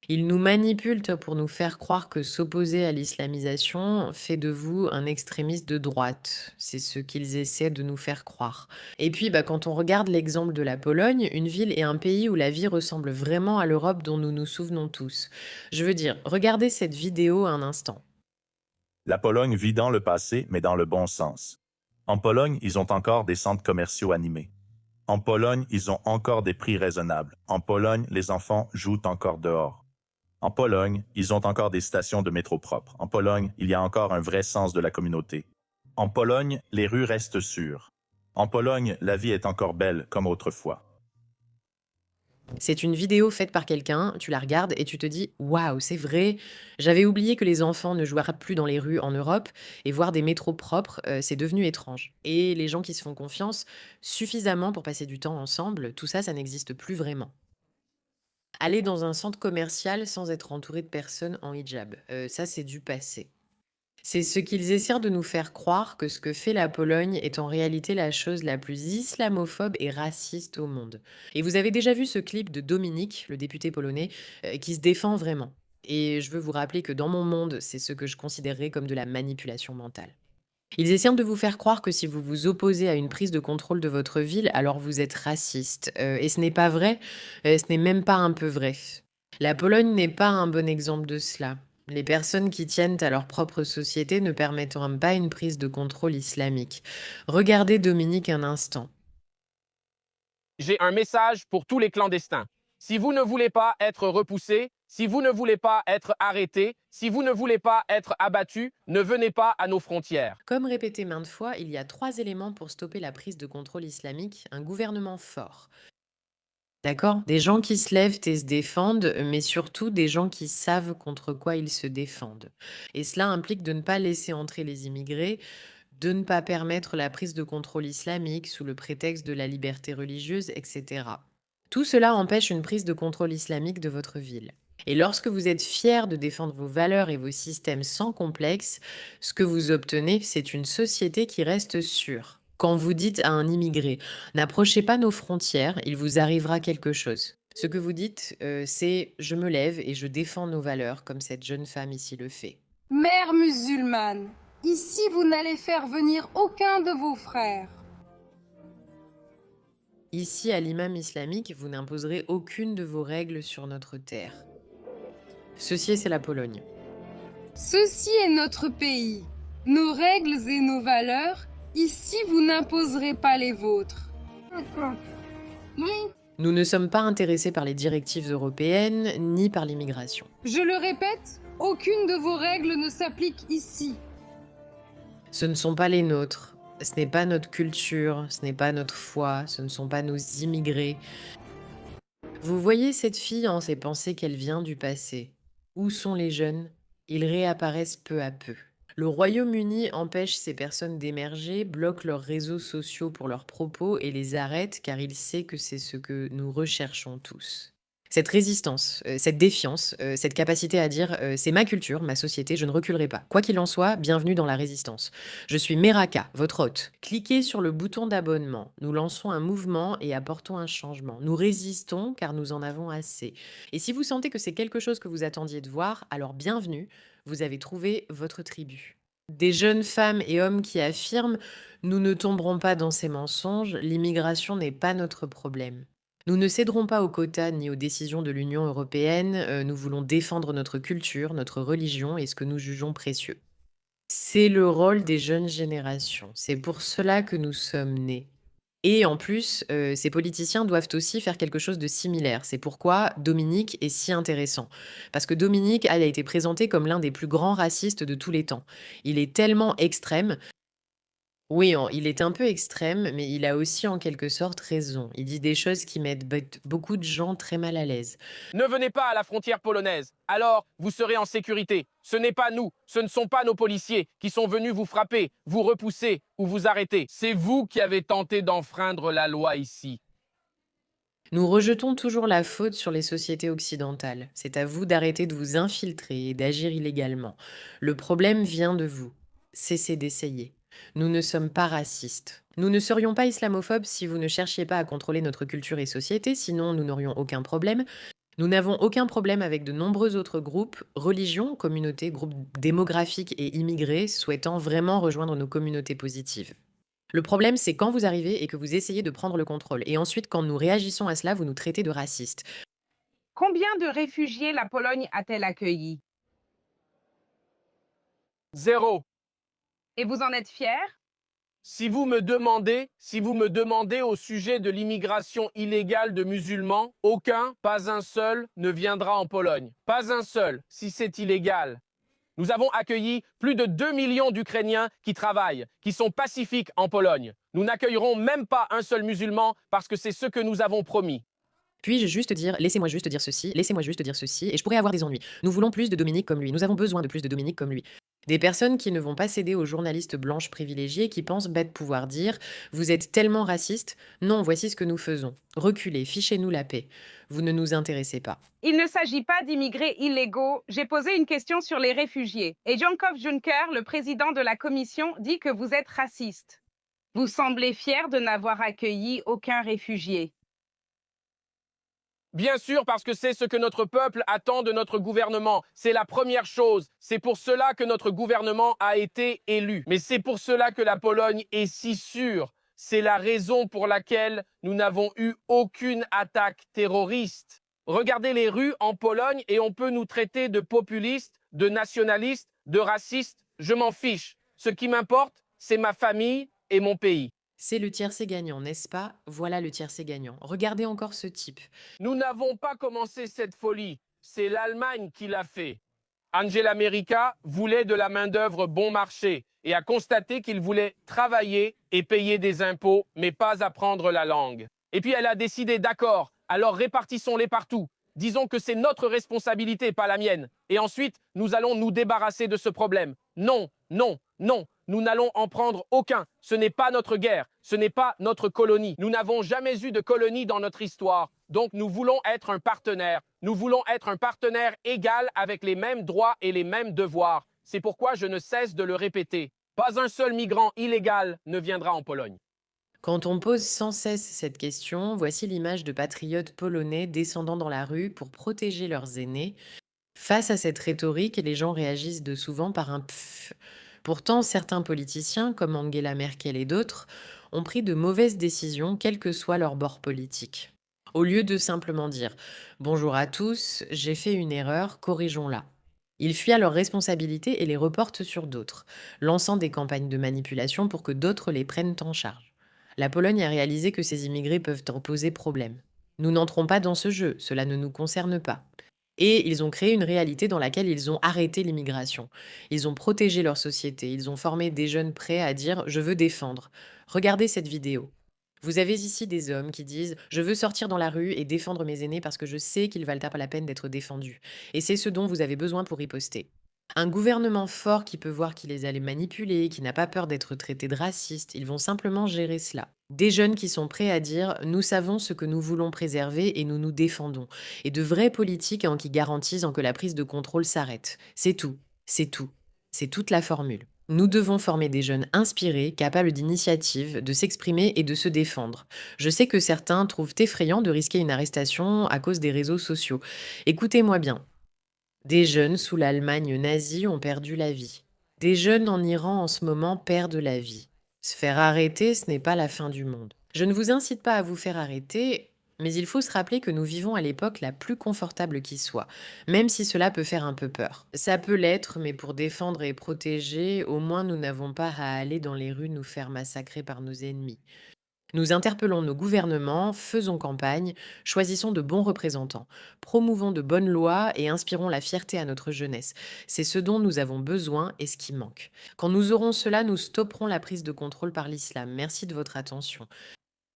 Ils nous manipulent pour nous faire croire que s'opposer à l'islamisation fait de vous un extrémiste de droite. C'est ce qu'ils essaient de nous faire croire. Et puis, quand on regarde l'exemple de la Pologne, une ville et un pays où la vie ressemble vraiment à l'Europe dont nous nous souvenons tous. Je veux dire, regardez cette vidéo un instant. La Pologne vit dans le passé, mais dans le bon sens. En Pologne, ils ont encore des centres commerciaux animés. En Pologne, ils ont encore des prix raisonnables. En Pologne, les enfants jouent encore dehors. En Pologne, ils ont encore des stations de métro propres. En Pologne, il y a encore un vrai sens de la communauté. En Pologne, les rues restent sûres. En Pologne, la vie est encore belle comme autrefois. C'est une vidéo faite par quelqu'un, tu la regardes et tu te dis: «Waouh, c'est vrai, j'avais oublié que les enfants ne joueraient plus dans les rues en Europe et voir des métros propres, c'est devenu étrange» et les gens qui se font confiance suffisamment pour passer du temps ensemble, tout ça, ça n'existe plus vraiment. Aller dans un centre commercial sans être entouré de personnes en hijab, ça, c'est du passé. C'est ce qu'ils essaient de nous faire croire que ce que fait la Pologne est en réalité la chose la plus islamophobe et raciste au monde. Et vous avez déjà vu ce clip de Dominique, le député polonais, qui se défend vraiment. Et je veux vous rappeler que dans mon monde, c'est ce que je considérerais comme de la manipulation mentale. Ils essaient de vous faire croire que si vous vous opposez à une prise de contrôle de votre ville, alors vous êtes raciste. Et ce n'est pas vrai, ce n'est même pas un peu vrai. La Pologne n'est pas un bon exemple de cela. Les personnes qui tiennent à leur propre société ne permettront pas une prise de contrôle islamique. Regardez Dominique un instant. J'ai un message pour tous les clandestins. Si vous ne voulez pas être repoussés, si vous ne voulez pas être arrêtés, si vous ne voulez pas être abattus, ne venez pas à nos frontières. Comme répété maintes fois, il y a trois éléments pour stopper la prise de contrôle islamique. Un gouvernement fort. D'accord? Des gens qui se lèvent et se défendent, mais surtout des gens qui savent contre quoi ils se défendent. Et cela implique de ne pas laisser entrer les immigrés, de ne pas permettre la prise de contrôle islamique sous le prétexte de la liberté religieuse, etc. Tout cela empêche une prise de contrôle islamique de votre ville. Et lorsque vous êtes fier de défendre vos valeurs et vos systèmes sans complexe, ce que vous obtenez, c'est une société qui reste sûre. Quand vous dites à un immigré: «N'approchez pas nos frontières, il vous arrivera quelque chose». Ce que vous dites, c'est: «Je me lève et je défends nos valeurs», comme cette jeune femme ici le fait. Mère musulmane, ici vous n'allez faire venir aucun de vos frères. Ici, à l'imam islamique, vous n'imposerez aucune de vos règles sur notre terre. Ceci, c'est la Pologne. Ceci est notre pays. Nos règles et nos valeurs, ici vous n'imposerez pas les vôtres. Nous ne sommes pas intéressés par les directives européennes ni par l'immigration. Je le répète, aucune de vos règles ne s'applique ici. Ce ne sont pas les nôtres. Ce n'est pas notre culture, ce n'est pas notre foi, ce ne sont pas nos immigrés. Vous voyez cette fille en ses pensées qu'elle vient du passé. Où sont les jeunes? Ils réapparaissent peu à peu. Le Royaume-Uni empêche ces personnes d'émerger, bloque leurs réseaux sociaux pour leurs propos et les arrête car il sait que c'est ce que nous recherchons tous. Cette résistance, cette défiance, cette capacité à dire c'est ma culture, ma société, je ne reculerai pas. Quoi qu'il en soit, bienvenue dans la résistance. Je suis Meraka, votre hôte. Cliquez sur le bouton d'abonnement. Nous lançons un mouvement et apportons un changement. Nous résistons car nous en avons assez. Et si vous sentez que c'est quelque chose que vous attendiez de voir, alors bienvenue, vous avez trouvé votre tribu. Des jeunes femmes et hommes qui affirment: nous ne tomberons pas dans ces mensonges, l'immigration n'est pas notre problème. Nous ne céderons pas aux quotas ni aux décisions de l'Union européenne, nous voulons défendre notre culture, notre religion et ce que nous jugeons précieux. C'est le rôle des jeunes générations. C'est pour cela que nous sommes nés. Et en plus, ces politiciens doivent aussi faire quelque chose de similaire. C'est pourquoi Dominique est si intéressant. Parce que Dominique, elle a été présenté comme l'un des plus grands racistes de tous les temps. Il est tellement extrême. Oui, il est un peu extrême, mais il a aussi en quelque sorte raison. Il dit des choses qui mettent beaucoup de gens très mal à l'aise. Ne venez pas à la frontière polonaise. Alors, vous serez en sécurité. Ce n'est pas nous, ce ne sont pas nos policiers qui sont venus vous frapper, vous repousser ou vous arrêter. C'est vous qui avez tenté d'enfreindre la loi ici. Nous rejetons toujours la faute sur les sociétés occidentales. C'est à vous d'arrêter de vous infiltrer et d'agir illégalement. Le problème vient de vous. Cessez d'essayer. Nous ne sommes pas racistes. Nous ne serions pas islamophobes si vous ne cherchiez pas à contrôler notre culture et société, sinon nous n'aurions aucun problème. Nous n'avons aucun problème avec de nombreux autres groupes, religions, communautés, groupes démographiques et immigrés souhaitant vraiment rejoindre nos communautés positives. Le problème, c'est quand vous arrivez et que vous essayez de prendre le contrôle. Et ensuite, quand nous réagissons à cela, vous nous traitez de racistes. Combien de réfugiés la Pologne a-t-elle accueillis? 0. Et vous en êtes fiers? Si vous me demandez au sujet de l'immigration illégale de musulmans, aucun, pas un seul, ne viendra en Pologne. Pas un seul, si c'est illégal. Nous avons accueilli plus de 2 millions d'Ukrainiens qui travaillent, qui sont pacifiques en Pologne. Nous n'accueillerons même pas un seul musulman parce que c'est ce que nous avons promis. Puis-je juste dire, laissez-moi juste dire ceci, laissez-moi juste dire ceci, et je pourrais avoir des ennuis. Nous voulons plus de Dominique comme lui, nous avons besoin de plus de Dominique comme lui. Des personnes qui ne vont pas céder aux journalistes blanches privilégiées qui pensent bête pouvoir dire vous êtes tellement raciste, non, voici ce que nous faisons. Reculez, fichez-nous la paix. Vous ne nous intéressez pas. Il ne s'agit pas d'immigrés illégaux. J'ai posé une question sur les réfugiés. Et Jean-Claude Juncker, le président de la Commission, dit que vous êtes raciste. Vous semblez fier de n'avoir accueilli aucun réfugié. Bien sûr, parce que c'est ce que notre peuple attend de notre gouvernement. C'est la première chose. C'est pour cela que notre gouvernement a été élu. Mais c'est pour cela que la Pologne est si sûre. C'est la raison pour laquelle nous n'avons eu aucune attaque terroriste. Regardez les rues en Pologne et on peut nous traiter de populistes, de nationalistes, de racistes. Je m'en fiche. Ce qui m'importe, c'est ma famille et mon pays. C'est le tiercé gagnant, n'est-ce pas? Voilà le tiercé gagnant. Regardez encore ce type. Nous n'avons pas commencé cette folie. C'est l'Allemagne qui l'a fait. Angela Merkel voulait de la main-d'œuvre bon marché et a constaté qu'il voulait travailler et payer des impôts, mais pas apprendre la langue. Et puis elle a décidé, d'accord, alors répartissons-les partout. Disons que c'est notre responsabilité, pas la mienne. Et ensuite, nous allons nous débarrasser de ce problème. Non, non, non. Nous n'allons en prendre aucun. Ce n'est pas notre guerre. Ce n'est pas notre colonie. Nous n'avons jamais eu de colonie dans notre histoire. Donc nous voulons être un partenaire. Nous voulons être un partenaire égal avec les mêmes droits et les mêmes devoirs. C'est pourquoi je ne cesse de le répéter. Pas un seul migrant illégal ne viendra en Pologne. Quand on pose sans cesse cette question, voici l'image de patriotes polonais descendant dans la rue pour protéger leurs aînés. Face à cette rhétorique, les gens réagissent de souvent par un pfff. Pourtant, certains politiciens, comme Angela Merkel et d'autres, ont pris de mauvaises décisions, quel que soit leur bord politique. Au lieu de simplement dire bonjour à tous, j'ai fait une erreur, corrigeons-la. Ils fuient à leurs responsabilités et les reportent sur d'autres, lançant des campagnes de manipulation pour que d'autres les prennent en charge. La Pologne a réalisé que ces immigrés peuvent en poser problème. Nous n'entrons pas dans ce jeu, cela ne nous concerne pas. Et ils ont créé une réalité dans laquelle ils ont arrêté l'immigration. Ils ont protégé leur société. Ils ont formé des jeunes prêts à dire « je veux défendre ». Regardez cette vidéo. Vous avez ici des hommes qui disent « je veux sortir dans la rue et défendre mes aînés parce que je sais qu'ils valent pas la peine d'être défendus ». Et c'est ce dont vous avez besoin pour riposter. Un gouvernement fort qui peut voir qui les allait manipuler, qui n'a pas peur d'être traité de raciste, ils vont simplement gérer cela. Des jeunes qui sont prêts à dire « nous savons ce que nous voulons préserver et nous nous défendons ». Et de vraies politiques qui garantissent que la prise de contrôle s'arrête. C'est tout, c'est tout, c'est toute la formule. Nous devons former des jeunes inspirés, capables d'initiative, de s'exprimer et de se défendre. Je sais que certains trouvent effrayant de risquer une arrestation à cause des réseaux sociaux. Écoutez-moi bien. Des jeunes sous l'Allemagne nazie ont perdu la vie. Des jeunes en Iran en ce moment perdent la vie. Se faire arrêter, ce n'est pas la fin du monde. Je ne vous incite pas à vous faire arrêter, mais il faut se rappeler que nous vivons à l'époque la plus confortable qui soit, même si cela peut faire un peu peur. Ça peut l'être, mais pour défendre et protéger, au moins nous n'avons pas à aller dans les rues nous faire massacrer par nos ennemis. Nous interpellons nos gouvernements, faisons campagne, choisissons de bons représentants, promouvons de bonnes lois et inspirons la fierté à notre jeunesse. C'est ce dont nous avons besoin et ce qui manque. Quand nous aurons cela, nous stopperons la prise de contrôle par l'islam. Merci de votre attention.